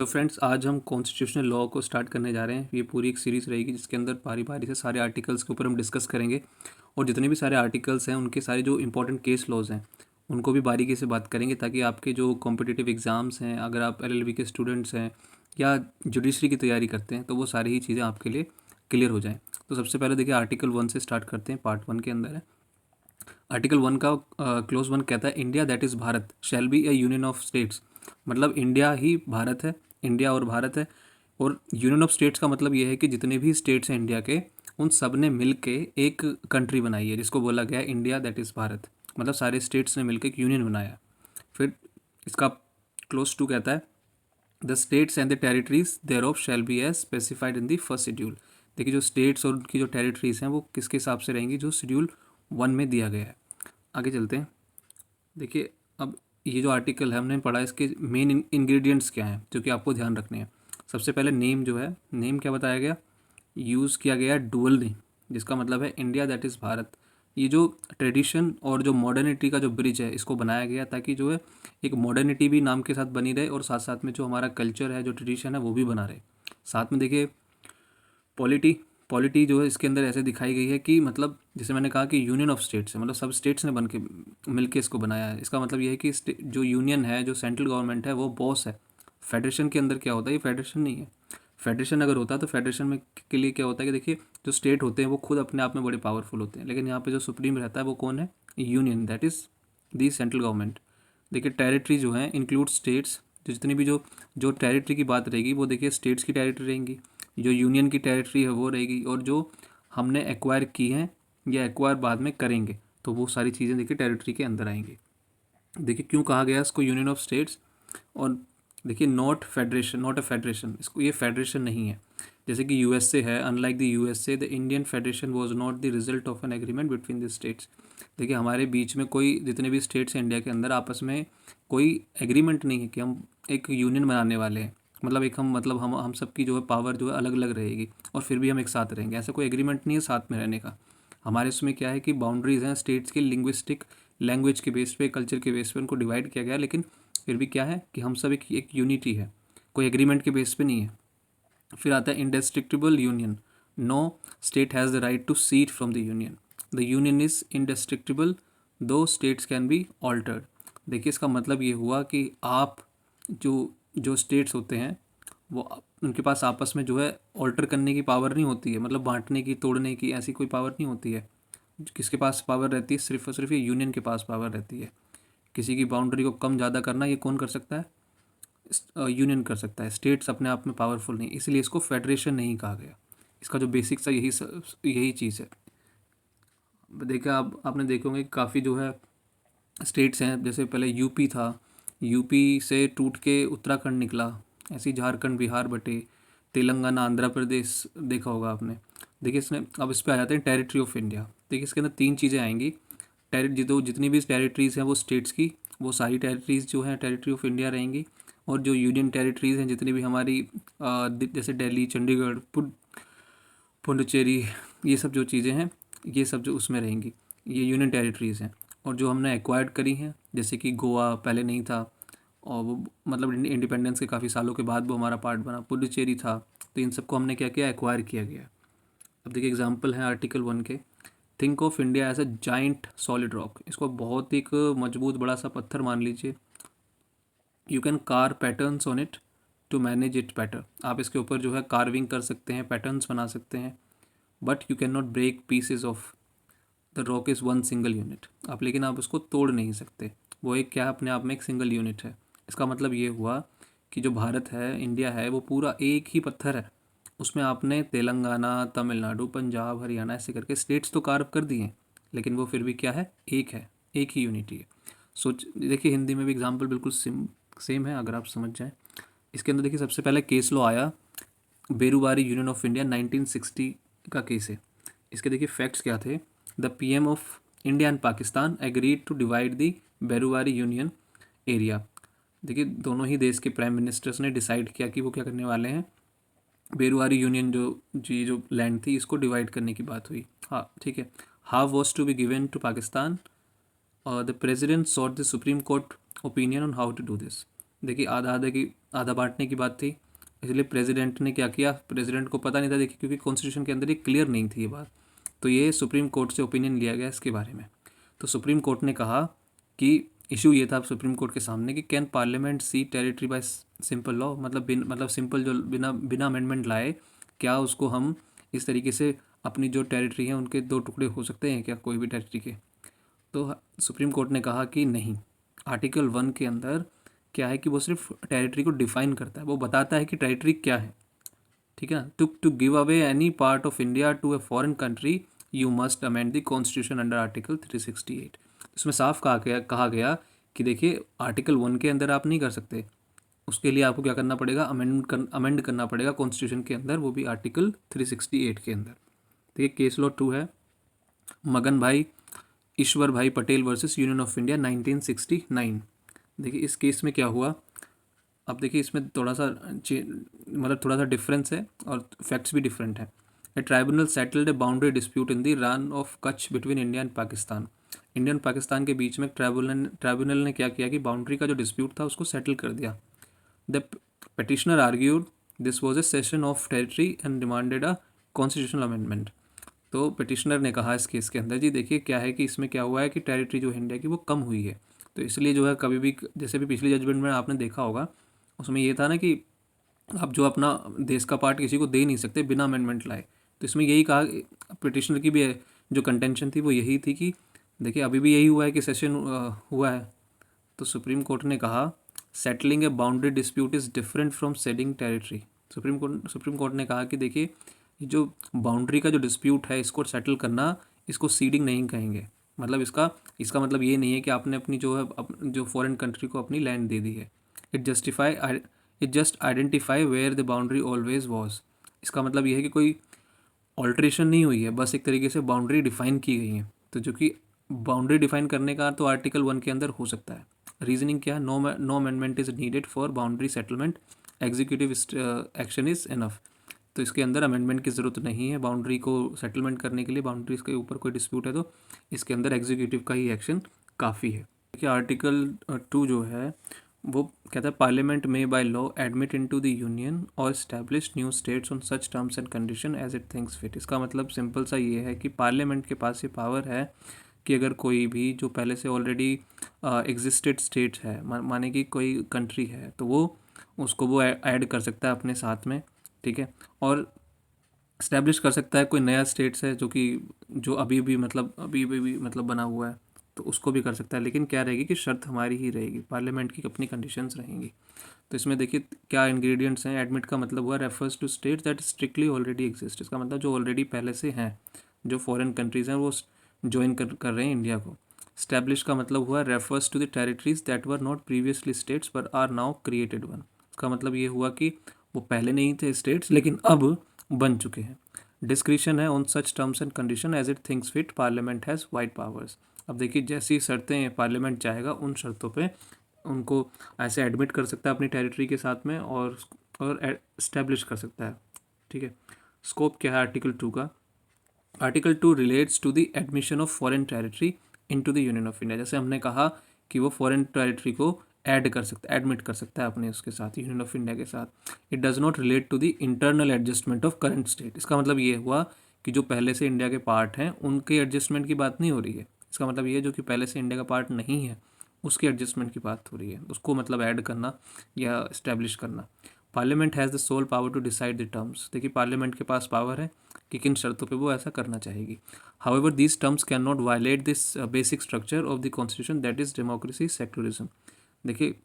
तो फ्रेंड्स, आज हम कॉन्स्टिट्यूशनल लॉ को स्टार्ट करने जा रहे हैं। ये पूरी एक सीरीज़ रहेगी जिसके अंदर बारी बारी से सारे आर्टिकल्स के ऊपर हम डिस्कस करेंगे और जितने भी सारे आर्टिकल्स हैं उनके सारे जो इंपॉर्टेंट केस लॉज हैं उनको भी बारीकी से बात करेंगे, ताकि आपके जो कॉम्पिटिटिव एग्ज़ाम्स हैं, अगर आप एलएलबी के स्टूडेंट्स हैं या जुडिशरी की तैयारी करते हैं, तो वो सारी ही चीज़ें आपके लिए क्लियर हो जाएँ। तो सबसे पहले देखिए, आर्टिकल 1 से स्टार्ट करते हैं। पार्ट 1 के अंदर है। आर्टिकल 1 का क्लोज 1 कहता है, India that is Bharat shall be A union of states. मतलब इंडिया ही भारत है, इंडिया और भारत है। और यूनियन ऑफ स्टेट्स का मतलब ये है कि जितने भी स्टेट्स हैं इंडिया के, उन सब ने मिल के एक कंट्री बनाई है जिसको बोला गया है इंडिया दैट इज़ भारत। मतलब सारे स्टेट्स ने मिलकर एक यूनियन बनाया। फिर इसका क्लोज 2 कहता है, the states and the territories there of shall be as specified in the first schedule. देखिए, जो स्टेट्स और उनकी जो टेरिटरीज हैं वो किसके हिसाब से रहेंगी, जो शेड्यूल 1 में दिया गया है। आगे चलते हैं। देखिए, अब ये जो आर्टिकल है हमने पढ़ा, इसके मेन इंग्रेडिएंट्स क्या हैं जो कि आपको ध्यान रखने हैं। सबसे पहले नेम जो है, नेम क्या बताया गया, यूज़ किया गया डुअल नेम, जिसका मतलब है इंडिया दैट इज़ भारत। ये जो ट्रेडिशन और जो मॉडर्निटी का जो ब्रिज है, इसको बनाया गया ताकि जो है एक मॉडर्निटी भी नाम के साथ बनी रहे और साथ साथ में जो हमारा कल्चर है, जो ट्रेडिशन है, वो भी बना रहे। साथ में देखिए, पॉलिटी पॉलिटी जो है इसके अंदर ऐसे दिखाई गई है कि मतलब जैसे मैंने कहा कि यूनियन ऑफ स्टेट्स है, मतलब सब स्टेट्स ने बन के मिल के इसको बनाया है। इसका मतलब ये है कि जो यूनियन है, जो सेंट्रल गवर्नमेंट है, वो बॉस है। फेडरेशन के अंदर क्या होता है, ये फेडरेशन नहीं है। फेडरेशन अगर होता तो फेडरेशन में के लिए क्या होता है कि देखिए, जो स्टेट होते हैं वो खुद अपने आप में बड़े पावरफुल होते हैं, लेकिन यहाँ पे जो सुप्रीम रहता है वो कौन है, union that is the central government. देखिए, टेरिटरी जो है इंक्लूड स्टेट्स। जो जितनी भी जो जो टेरिटरी की बात रहेगी वो देखिए स्टेट्स की टेरिटरी रहेंगी, जो यूनियन की टेरिटरी है वो रहेगी, और जो हमने एक्वायर की हैं या एक्वायर बाद में करेंगे, तो वो सारी चीज़ें देखिए टेरिटरी के अंदर आएंगी। देखिए, क्यों कहा गया इसको यूनियन ऑफ स्टेट्स। और देखिए, not federation, not a federation, इसको ये फेडरेशन नहीं है। जैसे कि यूएसए है, unlike the USA the Indian federation was not the result of an agreement between the states. देखिए, हमारे बीच में कोई, जितने भी स्टेट्स हैं इंडिया के अंदर, आपस में कोई एग्रीमेंट नहीं है कि हम एक यूनियन बनाने वाले हैं। मतलब एक हम सबकी जो है पावर जो है अलग अलग रहेगी और फिर भी हम एक साथ रहेंगे, ऐसा कोई एग्रीमेंट नहीं है साथ में रहने का। हमारे इसमें क्या है कि बाउंड्रीज़ हैं स्टेट्स की, लिंग्विस्टिक लैंग्वेज के बेस पे, कल्चर के बेस पे उनको डिवाइड किया गया, लेकिन फिर भी क्या है कि हम सब एक यूनिटी है, कोई एग्रीमेंट के बेस पे नहीं है। फिर आता है indestructible union. No state has the right to secede from the union. The union is indestructible दो स्टेट्स कैन बी ऑल्टर्ड। देखिए, इसका मतलब ये हुआ कि आप जो जो स्टेट्स होते हैं वो उनके पास आपस में जो है ऑल्टर करने की पावर नहीं होती है, मतलब बांटने की, तोड़ने की, ऐसी कोई पावर नहीं होती है। किसके पास पावर रहती है, सिर्फ और सिर्फ ये यूनियन के पास पावर रहती है। किसी की बाउंड्री को कम ज़्यादा करना ये कौन कर सकता है, यूनियन कर सकता है। स्टेट्स अपने आप में पावरफुल नहीं, इसलिए इसको फेडरेशन नहीं कहा गया। इसका जो बेसिक सा यही चीज़ है। देखा, आप आपने देखोगे काफ़ी जो है स्टेट्स हैं, जैसे पहले यूपी था, यूपी से टूट के उत्तराखंड निकला, ऐसे ही झारखंड, बिहार बटे, तेलंगाना, आंध्र प्रदेश देखा होगा आपने। देखिए, इसने अब इस पे आ जाते हैं टेरिटरी ऑफ इंडिया। देखिए, इसके अंदर तीन चीज़ें आएंगी। जितनी भी टेरिटरीज़ हैं वो स्टेट्स की, वो सारी टेरिटरीज़ जो हैं टेरिटरी ऑफ इंडिया रहेंगी। और जो यूनियन टेरिटरीज़ हैं जितनी भी हमारी, जैसे दिल्ली, चंडीगढ़, पुडुचेरी, ये सब जो चीज़ें हैं, ये सब जो उसमें रहेंगी, ये यूनियन टेरिटरीज़ हैं। और जो हमने एक्वायर्ड करी हैं, जैसे कि गोवा पहले नहीं था और वो मतलब इंडिपेंडेंस के काफ़ी सालों के बाद वो हमारा पार्ट बना, पुडुचेरी था, तो इन सबको हमने क्या किया, एक्वायर किया गया। अब देखिए, एग्जाम्पल है आर्टिकल 1 के। Think of India as a giant solid rock. इसको बहुत एक मजबूत बड़ा सा पत्थर मान लीजिए। You can carve patterns on it to manage it better. आप इसके ऊपर जो है कार्विंग कर सकते हैं, पैटर्न्स बना सकते हैं, but you can not break pieces of the rock is one single unit. आप लेकिन आप उसको तोड़ नहीं सकते, वो एक क्या है, अपने आप में एक सिंगल यूनिट है। इसका मतलब ये हुआ कि जो भारत है, इंडिया है, वो पूरा एक ही पत्थर है। उसमें आपने तेलंगाना, तमिलनाडु, पंजाब, हरियाणा ऐसे करके स्टेट्स तो कार्व कर दिए, लेकिन वो फिर भी क्या है, एक ही यूनिटी है। सोच देखिए, हिंदी में भी एग्जाम्पल बिल्कुल सेम है, अगर आप समझ जाएं। इसके अंदर देखिए, सबसे पहले केस लॉ आया, बेरुवारी यूनियन ऑफ इंडिया 1960 का केस है। इसके देखिए फैक्ट्स क्या थे। The PM of India and Pakistan agreed to divide the Berubari union area. देखिए, दोनों ही देश के प्राइम मिनिस्टर्स ने डिसाइड किया कि वो क्या करने वाले हैं, बेरुवारी यूनियन जो लैंड थी इसको डिवाइड करने की बात हुई। हाँ, ठीक है। Half was to be given to Pakistan और the president sought the supreme court opinion on how to do this. देखिए, आधा आधा की आधा बांटने की बात थी, इसलिए प्रेसिडेंट ने क्या किया, प्रेसिडेंट को पता नहीं था देखिए, क्योंकि कॉन्स्टिट्यूशन के अंदर ये क्लियर नहीं थी ये बात, तो ये सुप्रीम कोर्ट से ओपिनियन लिया गया इसके बारे में। तो सुप्रीम कोर्ट ने कहा कि इशू ये था सुप्रीम कोर्ट के सामने कि can parliament cede territory by simple law, मतलब सिंपल जो बिना बिना अमेंडमेंट लाए क्या उसको हम इस तरीके से अपनी जो टेरिटरी है उनके दो टुकड़े हो सकते हैं क्या कोई भी टेरिटरी के। तो सुप्रीम कोर्ट ने कहा कि नहीं, आर्टिकल 1 के अंदर क्या है कि वो सिर्फ टेरिटरी को डिफाइन करता है, वो बताता है कि टेरिटरी क्या है, ठीक है ना। To give away any part of India to a foreign country you must amend the constitution under article 368। इसमें साफ कहा गया कि देखिए आर्टिकल 1 के अंदर आप नहीं कर सकते, उसके लिए आपको क्या करना पड़ेगा, अमेंड करना पड़ेगा कॉन्स्टिट्यूशन के अंदर, वो भी आर्टिकल 368 के अंदर। देखिए केस लॉ 2 है, मगन भाई ईश्वर भाई Patel versus union of India 1969। देखिए इस केस में क्या हुआ, अब देखिए इसमें थोड़ा सा थोड़ा सा डिफरेंस है और फैक्ट्स भी डिफरेंट है। A tribunal settled a boundary dispute in the Rann of Kutch between India and Pakistan. India and Pakistan के बीच में ट्राइब्यूनल ने क्या किया कि बाउंड्री का जो डिस्प्यूट था उसको सेटल कर दिया। The petitioner argued this was a cession of territory and demanded a constitutional amendment। तो पिटिशनर ने कहा इस केस के अंदर जी देखिए क्या है कि इसमें क्या हुआ है कि टेरिटरी जो है इंडिया की वो कम हुई है, तो इसलिए जो है कभी भी जैसे भी पिछली जजमेंट में आपने देखा होगा उसमें ये था ना कि आप जो अपना देश का पार्ट किसी को दे नहीं सकते बिना अमेंडमेंट लाए, तो इसमें यही कहा पिटिशनर की भी जो कंटेंशन थी वो यही थी कि देखिए अभी भी यही हुआ है कि सेशन हुआ है। तो सुप्रीम कोर्ट ने कहा settling a boundary dispute is different from ceding territory. Supreme court ने कहा कि देखिए जो बाउंड्री का जो डिस्प्यूट है इसको सेटल करना, इसको सीडिंग नहीं कहेंगे, मतलब इसका मतलब ये नहीं है कि आपने अपनी जो है जो फॉरेन कंट्री को अपनी लैंड दे दी है। It just identify where the boundary always was. इसका मतलब ये है कि कोई ऑल्ट्रेशन नहीं हुई है, बस एक तरीके से बाउंड्री डिफाइन की गई है। तो जो कि बाउंड्री डिफाइन करने का तो आर्टिकल 1 के अंदर हो सकता है। रीजनिंग क्या है, no amendment is needed for boundary settlement, executive action is enough. तो इसके अंदर अमेंडमेंट की ज़रूरत नहीं है बाउंड्री को सेटलमेंट करने के लिए, बाउंड्रीज के ऊपर कोई डिस्प्यूट है तो इसके अंदर एग्जीक्यूटिव का ही एक्शन काफ़ी है। देखिए आर्टिकल 2 जो है वो कहता है पार्लियामेंट में by law admit into the union और establish new states on such terms and condition as it thinks fit. इसका मतलब सिंपल सा ये है कि पार्लियामेंट के पास ये पावर है कि अगर कोई भी जो पहले से ऑलरेडी एग्जिस्टेड स्टेट है, माने कि कोई कंट्री है, तो वो ऐड कर सकता है अपने साथ में, ठीक है, और इस्टेब्लिश कर सकता है कोई नया स्टेट्स है जो अभी भी मतलब बना हुआ है, तो उसको भी कर सकता है। लेकिन क्या रहेगी कि शर्त हमारी ही रहेगी, पार्लियामेंट की अपनी कंडीशंस रहेंगी। तो इसमें देखिए क्या इंग्रेडिएंट्स हैं, एडमिट का मतलब हुआ refers to states that strictly already exist. इसका मतलब जो ऑलरेडी पहले से हैं, जो फॉरेन कंट्रीज़ हैं वो ज्वाइन कर रहे हैं इंडिया को। स्टैब्लिश का मतलब हुआ refers to the territories that were not previously states but are now created one. इसका मतलब ये हुआ कि वो पहले नहीं थे स्टेट्स लेकिन अब बन चुके हैं। डिस्क्रिशन है on such terms and condition as it thinks fit, parliament has wide powers. अब देखिए जैसी शर्तें पार्लियामेंट चाहेगा उन शर्तों पे उनको ऐसे एडमिट कर सकता है अपनी टेरिटरी के साथ में और इस्टेब्लिश कर सकता है, ठीक है। स्कोप क्या है आर्टिकल 2 का, article 2 relates to the admission of foreign territory into the union of India. जैसे हमने कहा कि वो फॉरेन टेरिटरी को ऐड कर सकता है, एडमिट कर सकता है अपने उसके साथ, यूनियन ऑफ इंडिया के साथ। It does not relate to the internal adjustment of current state. इसका मतलब ये हुआ कि जो पहले से इंडिया के पार्ट हैं उनके एडजस्टमेंट की बात नहीं हो रही है। इसका मतलब ये जो कि पहले से इंडिया का पार्ट नहीं है उसके एडजस्टमेंट की बात हो रही है, उसको मतलब ऐड करना या इस्टेब्लिश करना। Parliament has the sole power to decide the terms. देखिए पार्लियामेंट के पास पावर है कि किन शर्तों पे वो ऐसा करना चाहेगी। However these terms can not violate this basic structure of the constitution that is democracy secularism. देखिए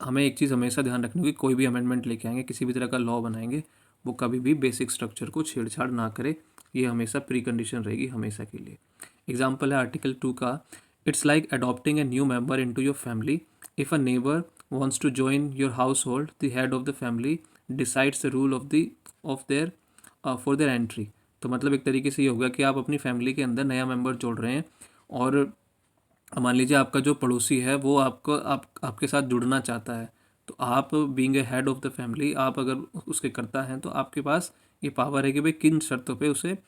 हमें एक चीज़ हमेशा ध्यान रखनी होगी, कोई भी अमेंडमेंट लेके आएंगे, किसी भी तरह का लॉ बनाएंगे, वो कभी भी बेसिक स्ट्रक्चर को छेड़छाड़ ना करे, ये हमेशा प्री कंडीशन रहेगी हमेशा के लिए। एग्जाम्पल है आर्टिकल 2 का, it's like adopting a new member into your family. If a neighbour wants to join your household, the head of the family decides the rule of their for their entry। तो मतलब एक तरीके से ये होगा कि आप अपनी फैमिली के अंदर नया मेंबर जोड़ रहे हैं और मान लीजिए आपका जो पड़ोसी है वो आपके साथ जुड़ना चाहता है, तो आप being a head of the family, आप अगर उसके करता हैं तो आपके पास ये पावर है कि भाई किन शर्तों पे उसे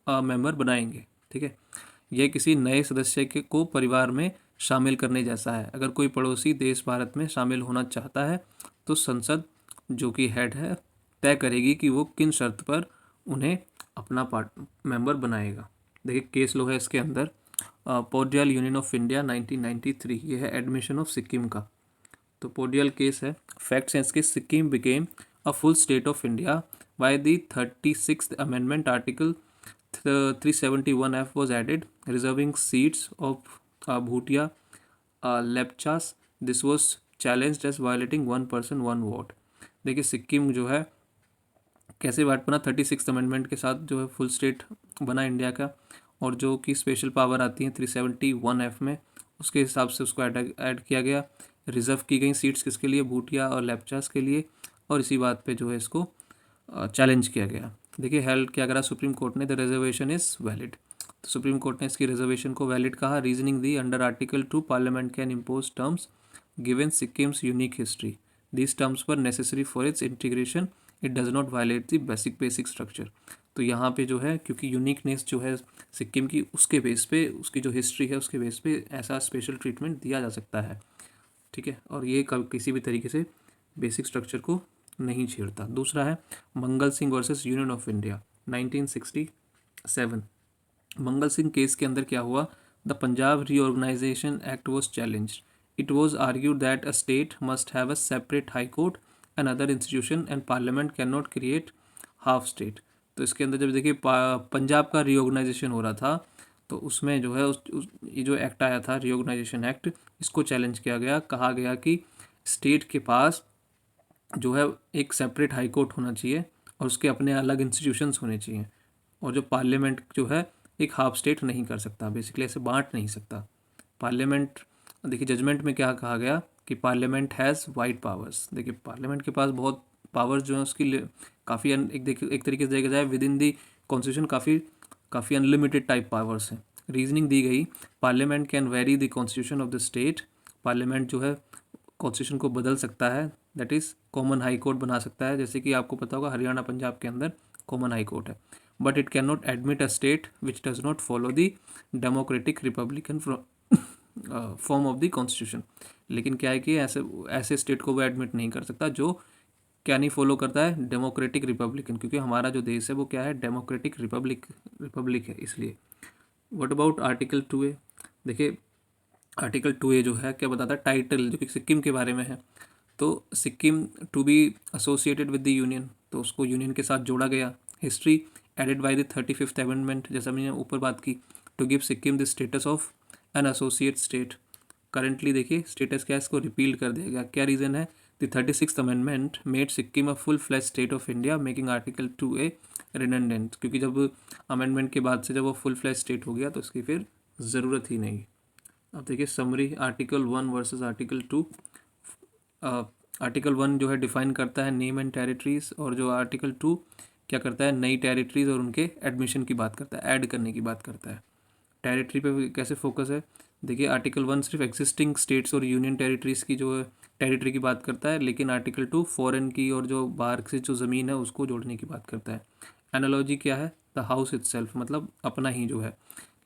मेंबर बनाएंगे, ठीक है। यह किसी नए सदस्य को परिवार में शामिल करने जैसा है। अगर कोई पड़ोसी देश भारत में शामिल होना चाहता है तो संसद जो कि हेड है तय करेगी कि वो किन शर्त पर उन्हें अपना पार्ट मेंबर बनाएगा। देखिए केस लो है इसके अंदर, पोडियल यूनियन ऑफ इंडिया 1993, ये है एडमिशन ऑफ सिक्किम का। तो पोडियल केस है, फैक्ट्स हैं इसके, Sikkim became a full state of India by the 36th amendment, article 371F was added, reserving seats of Bhutia Lepchas. This was challenged as violating 1 person 1 vote। देखिए सिक्किम जो है कैसे वाट बना, 36th अमेंडमेंट के साथ जो है फुल स्टेट बना इंडिया का, और जो कि स्पेशल पावर आती है 371F में, उसके हिसाब से उसको ऐड किया गया। रिजर्व की गई सीट्स किसके लिए, भूटिया और लेप्चास के लिए, और इसी बात पे जो है इसको चैलेंज किया गया। देखिए हेल्ड क्या करा सुप्रीम कोर्ट ने, द रिजर्वेशन इज़ वैलिड। तो सुप्रीम कोर्ट ने इसकी रिजर्वेशन को वैलिड कहा। Reasoning the, under article 2 parliament can impose terms given Sikkim's unique history, these terms were necessary for its integration, it does not violate the basic structure. तो यहाँ पे जो है क्योंकि यूनिकनेस जो है सिक्किम की, उसके बेस पे, उसकी जो हिस्ट्री है उसके बेस पे ऐसा स्पेशल ट्रीटमेंट दिया जा सकता है, ठीक है, और ये किसी भी तरीके से बेसिक स्ट्रक्चर को नहीं छेड़ता। दूसरा है Mangal Singh versus union of India 1967। Mangal Singh case के अंदर क्या हुआ, the Punjab reorganisation act was challenged, it was argued that a state must have a separate high court and other institution and parliament can not create half state. तो इसके अंदर जब देखिए पंजाब का रीऑर्गेनाइजेशन हो रहा था, तो उसमें जो है ये जो एक्ट आया था रीऑर्गेनाइजेशन एक्ट, इसको चैलेंज किया गया। कहा गया कि स्टेट के पास जो है एक सेपरेट हाई कोर्ट होना चाहिए और उसके अपने अलग इंस्टीट्यूशंस होने चाहिए, और जो पार्लियामेंट जो है एक हाफ स्टेट नहीं कर सकता, बेसिकली ऐसे बांट नहीं सकता पार्लियामेंट। देखिए जजमेंट में क्या कहा गया कि पार्लियामेंट हैज़ वाइड पावर्स। देखिए पार्लियामेंट के पास बहुत पावर्स जो है उसकी काफ़ी एक तरीके से देखा जाए विद इन दी कॉन्स्टिट्यूशन काफ़ी अनलिमिटेड टाइप पावर्स हैं। रीजनिंग दी गई, parliament can very the constitution of the state, parliament जो है कॉन्स्टिट्यूशन को बदल सकता है, that is common high court बना सकता है, जैसे कि आपको पता होगा हरियाणा पंजाब के अंदर कॉमन हाई कोर्ट है। But it can not admit a state which does not follow the democratic Republican form of the constitution. लेकिन क्या है कि ऐसे स्टेट को वो एडमिट नहीं कर सकता जो क्या नहीं फॉलो करता है, डेमोक्रेटिक रिपब्लिकन, क्योंकि हमारा जो देश है वो क्या है, डेमोक्रेटिक रिपब्लिक है इसलिए। What about article 2A। देखिए आर्टिकल 2A जो है क्या बताता है, टाइटल जो कि सिक्किम के बारे में है। तो Sikkim to be associated with the union, तो उसको यूनियन के साथ जोड़ा गया। History added by the 35th amendment, जैसा मैंने ऊपर बात की, to give Sikkim the status of an associate state. Currently देखिए स्टेटस क्या है, इसको रिपील कर दिया गया। क्या रीज़न है, the 36th amendment made Sikkim a full flash state of India making article 2A redundant, क्योंकि जब अमेंडमेंट के बाद से जब वो फुल फ्लैश स्टेट हो गया तो उसकी फिर ज़रूरत ही नहीं। अब देखिए summary, article 1 versus article 2। Article 1 जो है डिफाइन करता है नेम एंड टेरिटरीज, और जो आर्टिकल 2 क्या करता है, नई टेरिटरीज और उनके एडमिशन की बात करता है, ऐड करने की बात करता है। टेरिटरी पे कैसे फोकस है, देखिए आर्टिकल 1 सिर्फ एग्जिस्टिंग स्टेट्स और यूनियन टेरिटरीज की जो है टेरिटरी की बात करता है, लेकिन आर्टिकल 2 फॉरेन की और जो बाहर से जो ज़मीन है उसको जोड़ने की बात करता है। एनालॉजी क्या है, द हाउस इटसेल्फ, मतलब अपना ही जो है,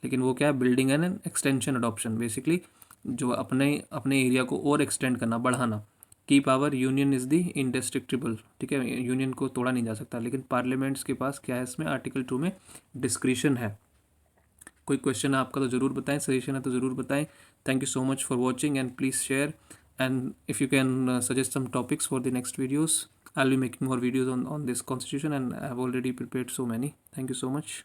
लेकिन वो क्या है, building and extension adoption, basically जो अपने अपने एरिया को और एक्सटेंड करना, बढ़ाना। की पावर, यूनियन इज़ द इंडेस्ट्रक्टिबल, ठीक है, यूनियन को तोड़ा नहीं जा सकता, लेकिन पार्लियामेंट्स के पास क्या है, इसमें आर्टिकल 2 में डिस्क्रिशन है। कोई क्वेश्चन है आपका तो ज़रूर बताएं, सजेशन है तो ज़रूर बताएं। Thank you so much for watching and please share, and if you can suggest some topics for the next videos, I'll be making more videos on this constitution, and I have already prepared so many. Thank you so much.